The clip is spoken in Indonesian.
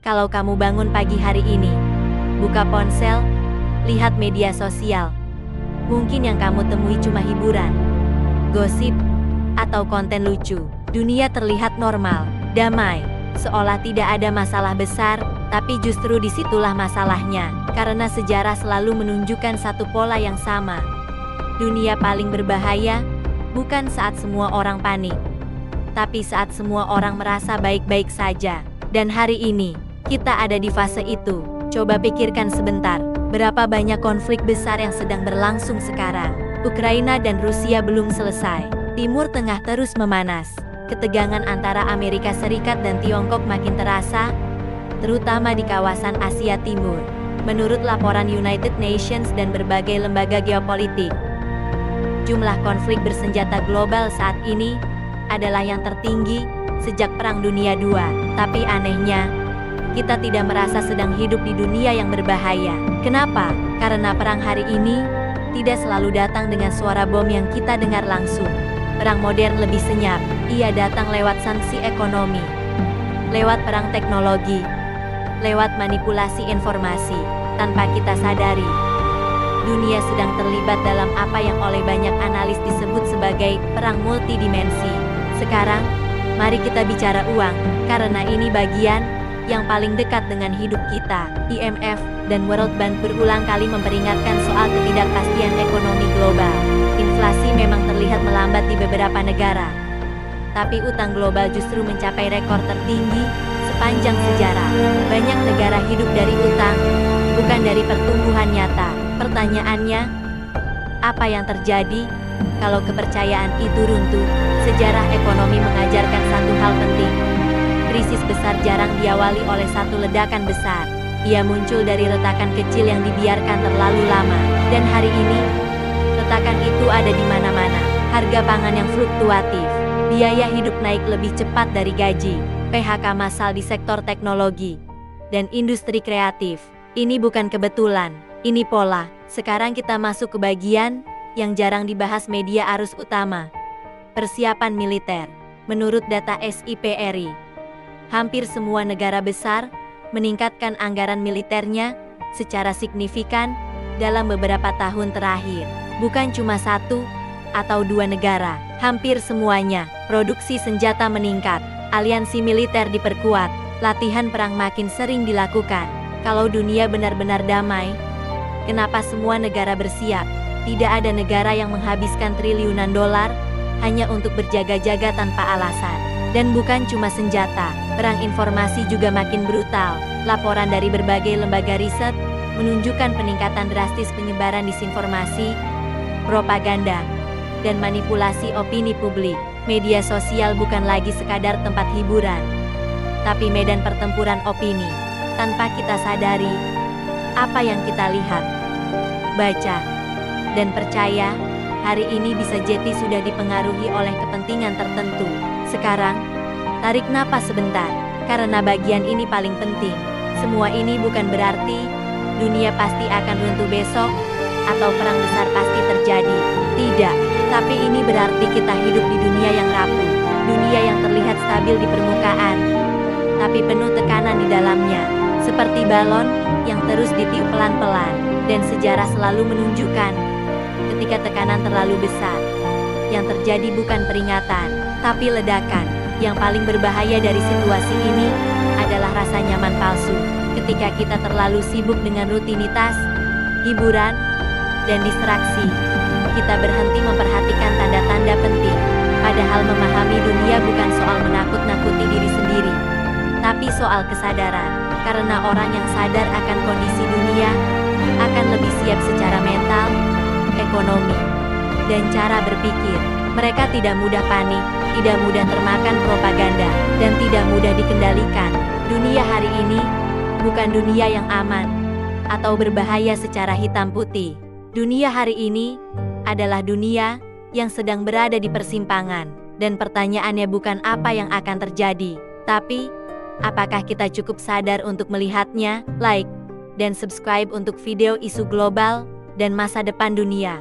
Kalau kamu bangun pagi hari ini, buka ponsel, lihat media sosial, mungkin yang kamu temui cuma hiburan, gosip, atau konten lucu. Dunia terlihat normal, damai, seolah tidak ada masalah besar, tapi justru disitulah masalahnya, karena sejarah selalu menunjukkan satu pola yang sama. Dunia paling berbahaya, bukan saat semua orang panik, tapi saat semua orang merasa baik-baik saja. Dan hari ini, kita ada di fase itu. Coba pikirkan sebentar, berapa banyak konflik besar yang sedang berlangsung sekarang. Ukraina dan Rusia belum selesai. Timur Tengah terus memanas. Ketegangan antara Amerika Serikat dan Tiongkok makin terasa, terutama di kawasan Asia Timur. Menurut laporan United Nations dan berbagai lembaga geopolitik, jumlah konflik bersenjata global saat ini adalah yang tertinggi sejak Perang Dunia II. Tapi anehnya, kita tidak merasa sedang hidup di dunia yang berbahaya. Kenapa? Karena perang hari ini tidak selalu datang dengan suara bom yang kita dengar langsung. Perang modern lebih senyap. Ia datang lewat sanksi ekonomi, lewat perang teknologi, lewat manipulasi informasi. Tanpa kita sadari, dunia sedang terlibat dalam apa yang oleh banyak analis disebut sebagai perang multidimensi. Sekarang, mari kita bicara uang, karena ini bagian yang paling dekat dengan hidup kita. IMF dan World Bank berulang kali memperingatkan soal ketidakpastian ekonomi global. Inflasi memang terlihat melambat di beberapa negara, tapi utang global justru mencapai rekor tertinggi sepanjang sejarah. Banyak negara hidup dari utang, bukan dari pertumbuhan nyata. Pertanyaannya, apa yang terjadi kalau kepercayaan itu runtuh? Sejarah ekonomi mengajarkan satu hal penting. Krisis besar jarang diawali oleh satu ledakan besar. Ia muncul dari retakan kecil yang dibiarkan terlalu lama. Dan hari ini, retakan itu ada di mana-mana. Harga pangan yang fluktuatif, biaya hidup naik lebih cepat dari gaji, PHK massal di sektor teknologi dan industri kreatif. Ini bukan kebetulan, ini pola. Sekarang kita masuk ke bagian yang jarang dibahas media arus utama. Persiapan militer. Menurut data SIPRI, hampir semua negara besar meningkatkan anggaran militernya secara signifikan dalam beberapa tahun terakhir. Bukan cuma satu atau dua negara, hampir semuanya. Produksi senjata meningkat, aliansi militer diperkuat, latihan perang makin sering dilakukan. Kalau dunia benar-benar damai, kenapa semua negara bersiap? Tidak ada negara yang menghabiskan triliunan dolar hanya untuk berjaga-jaga tanpa alasan. Dan bukan cuma senjata, perang informasi juga makin brutal. Laporan dari berbagai lembaga riset menunjukkan peningkatan drastis penyebaran disinformasi, propaganda, dan manipulasi opini publik. Media sosial bukan lagi sekadar tempat hiburan, tapi medan pertempuran opini. Tanpa kita sadari, apa yang kita lihat, baca, dan percaya, hari ini bisa jadi sudah dipengaruhi oleh kepentingan tertentu. Sekarang, tarik napas sebentar, karena bagian ini paling penting. Semua ini bukan berarti dunia pasti akan runtuh besok, atau perang besar pasti terjadi. Tidak, tapi ini berarti kita hidup di dunia yang rapuh, dunia yang terlihat stabil di permukaan, tapi penuh tekanan di dalamnya, seperti balon yang terus ditiup pelan-pelan. Dan sejarah selalu menunjukkan, ketika tekanan terlalu besar, yang terjadi bukan peringatan, tapi ledakan. Yang paling berbahaya dari situasi ini adalah rasa nyaman palsu. Ketika kita terlalu sibuk dengan rutinitas, hiburan, dan distraksi, kita berhenti memperhatikan tanda-tanda penting. Padahal memahami dunia bukan soal menakut-nakuti diri sendiri, tapi soal kesadaran. Karena orang yang sadar akan kondisi dunia akan lebih siap secara mental, ekonomi, dan cara berpikir. Mereka tidak mudah panik, tidak mudah termakan propaganda, dan tidak mudah dikendalikan. Dunia hari ini bukan dunia yang aman atau berbahaya secara hitam putih. Dunia hari ini adalah dunia yang sedang berada di persimpangan. Dan pertanyaannya bukan apa yang akan terjadi, tapi apakah kita cukup sadar untuk melihatnya? Like dan subscribe untuk video isu global dan masa depan dunia.